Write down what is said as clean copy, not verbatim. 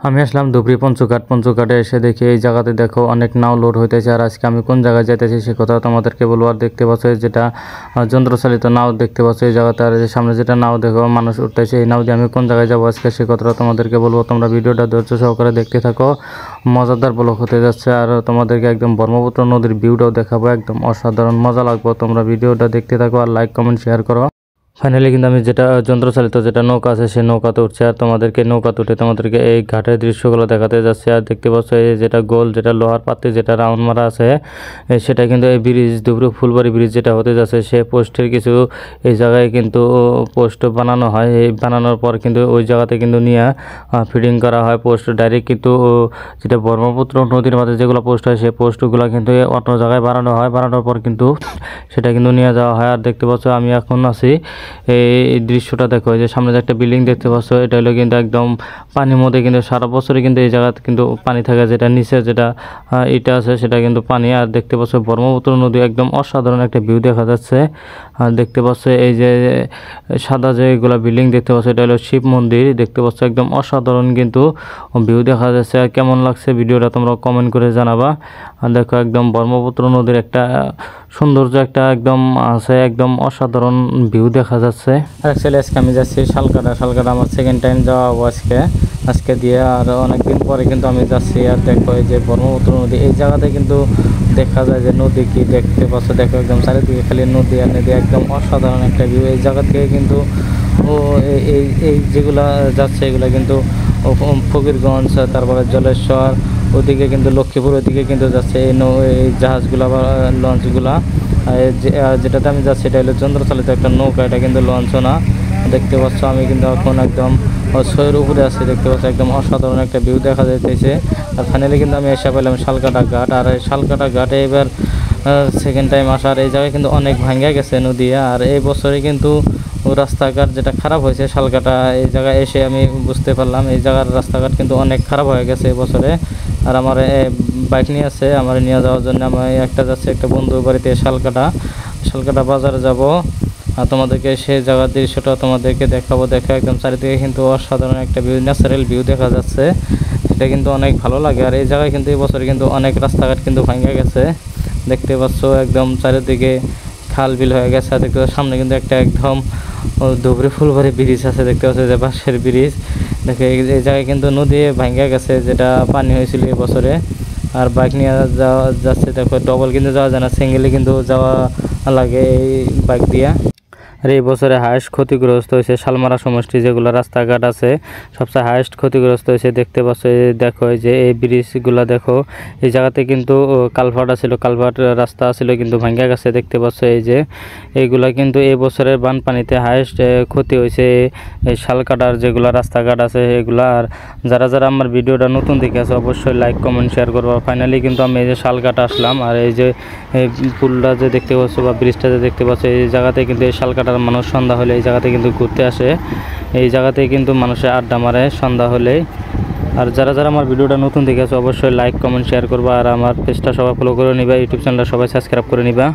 আমি আসলাম ধুবড়ী পঞ্চঘাটে এসে দেখি এই জায়গাতে দেখো অনেক নাও লোড হইতেছে। আর আজকে আমি কোন জায়গায় যাইতেছি সে কথা তোমাদেরকে বলবো। আর দেখতে পাচ্ছ যেটা যন্ত্রচালিত নাও দেখতে পাচ্ছ এই জায়গাতে। আর সামনে যেটা নাও দেখো মানুষ উঠতেছে, এই নাও দিয়ে আমি কোন জায়গায় যাবো আজকে সে কথাটা তোমাদেরকে বলবো। তোমরা ভিডিওটা ধৈর্য সহকারে দেখতে থাকো, মজাদার ব্লগ হতে যাচ্ছে। আর তোমাদেরকে একদম ব্রহ্মপুত্র নদীর ভিউটাও দেখাবো, একদম অসাধারণ মজা লাগবে। তোমরা ভিডিওটা দেখতে থাকো আর লাইক কমেন্ট শেয়ার করো। ফাইনালি কিন্তু আমি যেটা যন্ত্রচালিত যেটা নৌকা আছে সেই নৌকাতে উঠছে। আর তোমাদেরকে নৌকাতে উঠে তোমাদেরকে এই ঘাটের দৃশ্যগুলো দেখাতে যাচ্ছে। আর দেখতে পাচ্ছ এই যেটা গোল যেটা লোহার পাত্রে যেটা রাউন্ড মারা আছে সেটা কিন্তু এই ব্রিজ ধুবড়ী ফুলবাড়ি ব্রিজ যেটা হতে যাচ্ছে সে পোস্টের কিছু এই জায়গায় কিন্তু পোস্ট বানানো হয়। এই বানানোর পর কিন্তু ওই জায়গাতে কিন্তু নিয়ে ফিডিং করা হয় পোস্ট ডাইরেক্ট। কিন্তু যেটা ব্রহ্মপুত্র নদীর মাঝে যেগুলো পোস্ট হয় সেই পোস্টগুলো কিন্তু অন্য জায়গায় বানানো হয়, বানানোর পর কিন্তু সেটা কিন্তু নিয়ে যাওয়া হয়। আর দেখতে পাচ্ছ আমি এখন আছি এই দৃশ্যটা দেখো, যে সামনে যে একটা বিল্ডিং দেখতে পাচ্ছ এটা হলো কিন্তু একদম পানির মধ্যে, কিন্তু সারা বছরই কিন্তু এই জায়গাতে কিন্তু পানি থাকে। যেটা নিচে যেটা এটা আছে সেটা কিন্তু পানি। আর দেখতে পাচ্ছ ব্রহ্মপুত্র নদী একদম অসাধারণ একটা ভিউ দেখা যাচ্ছে। আর দেখতে পাচ্ছ এই যে সাদা যেগুলা বিল্ডিং দেখতে পাচ্ছ এটা হলো শিব মন্দির দেখতে পাচ্ছ, একদম অসাধারণ কিন্তু ভিউ দেখা যাচ্ছে। আর কেমন লাগছে ভিডিওটা তোমরা কমেন্ট করে জানাবা। আর দেখো একদম ব্রহ্মপুত্র নদীর একটা সৌন্দর্য একটা একদম আছে, একদম অসাধারণ ভিউ দেখা যাচ্ছে। আর অ্যাকচুয়ালি আজকে আমি যাচ্ছি শালকাটা আমার সেকেন্ড টাইম যাওয়া হবো আজকে দিয়ে। আর অনেকদিন পরে কিন্তু আমি যাচ্ছি। আর দেখো এই যে ব্রহ্মপুত্র নদী এই জায়গাতে কিন্তু দেখা যায় যে নদী কি দেখতে পাচ্ছ, দেখো একদম চারিদিকে খালি নদী আর নদী, একদম অসাধারণ একটা ভিউ। এই জায়গা থেকে কিন্তু এই যেগুলা যাচ্ছে এগুলা কিন্তু ফকিরগঞ্জ, তারপরে জলেশ্বর, ওদিকে কিন্তু লক্ষ্মীপুর ওদিকে কিন্তু যাচ্ছে এই জাহাজগুলা বা লঞ্চগুলা। যেটাতে আমি যাচ্ছি এটা হলো যন্ত্রচালিত একটা নৌকা, এটা কিন্তু লঞ্চও না। দেখতে পাচ্ছ আমি কিন্তু এখন একদম ছয়ের উপরে আছি, দেখতে পাচ্ছ একদম অসাধারণ একটা ভিউ দেখা যাইতেছে। আর ফাইনালি কিন্তু আমি এসে পেলাম শালকাটা ঘাট। আর এই শালকাটা ঘাটে এবার সেকেন্ড টাইম আসার। এই জায়গায় কিন্তু অনেক ভাঙ্গা গেছে নদী। আর এই বছরে কিন্তু রাস্তাঘাট যেটা খারাপ হয়েছে শালকাটা এই জায়গায় এসে আমি বুঝতে পারলাম এই জায়গার রাস্তাঘাট কিন্তু অনেক খারাপ হয়ে গেছে এই বছরে। আর আমার বাইক নিয়ে আছে, আমার নিয়ে যাওয়ার জন্য আমি একটা যাচ্ছি একটা বন্ধুর বাড়িতে শালকাটা বাজারে যাব। আর তোমাদেরকে সেই জায়গার দৃশ্যটা তোমাদেরকে দেখাবো। দেখো একদম চারিদিকে কিন্তু অসাধারণ একটা ভিউ, ন্যাচারাল ভিউ দেখা যাচ্ছে, সেটা কিন্তু অনেক ভালো লাগে। আর এই জায়গায় কিন্তু এই বছরে কিন্তু অনেক রাস্তাঘাট কিন্তু ভাঙে গেছে দেখতে পাচ্ছ, একদম চারিদিকে খাল বিল হয়ে গেছে। আর দেখতে পাচ্ছ সামনে কিন্তু একটা একদম ধুবড়ী ফুলবাড়ি ব্রিজ আছে দেখতে পাচ্ছ, যে বাঁশের ব্রিজ। দেখে এই জায়গায় কিন্তু নদী ভাঙ্গা গেছে যেটা পানি হয়েছিল এই বছরে। আর বাইক নিয়ে যাচ্ছে দেখো, ডবল কিন্তু যাওয়া যায় না, সিঙ্গেলি কিন্তু যাওয়া লাগে এই বাইক দিয়ে। আর এই বছরে হায়েস্ট ক্ষতিগ্রস্ত হয়েছে শালমারা সমষ্টি, যেগুলো রাস্তাঘাট আছে সবচেয়ে হায়েস্ট ক্ষতিগ্রস্ত হয়েছে দেখতে পাচ্ছ। দেখো এই যে এই ব্রিজগুলো দেখো, এই জায়গাতে কিন্তু কালভার্ট ছিল, কালভার্ট রাস্তা ছিল কিন্তু ভাঙ্গা গেছে দেখতে পাচ্ছ। এই যে এইগুলা কিন্তু এই বছরের বানপানিতে হায়েস্ট ক্ষতি হয়েছে এই শালকাটার যেগুলো রাস্তাঘাট আছে এগুলা। আর যারা আমার ভিডিওটা নতুন দেখে আছে অবশ্যই লাইক কমেন্ট শেয়ার করবো। ফাইনালি কিন্তু আমি এই যে শালকাটা আসলাম। আর এই যে পুলটা যে দেখতে পাচ্ছ বা ব্রিজটা যে দেখতে পাচ্ছ, এই জায়গাতে কিন্তু এই শালকাটার মানুষ সন্ধ্যা হলে এই জায়গাতে কিন্তু ঘুরতে আসে, এই জায়গাতে কিন্তু মানুষের আড্ডা মারে সন্ধ্যা হলে। আর যারা আমার ভিডিওটা নতুন দেখে আছে অবশ্যই লাইক কমেন্ট শেয়ার করবা। আর আমার পেজটা সবাই ফলো করে নিবা, ইউটিউব চ্যানেলটা সবাই সাবস্ক্রাইব করে নিবা।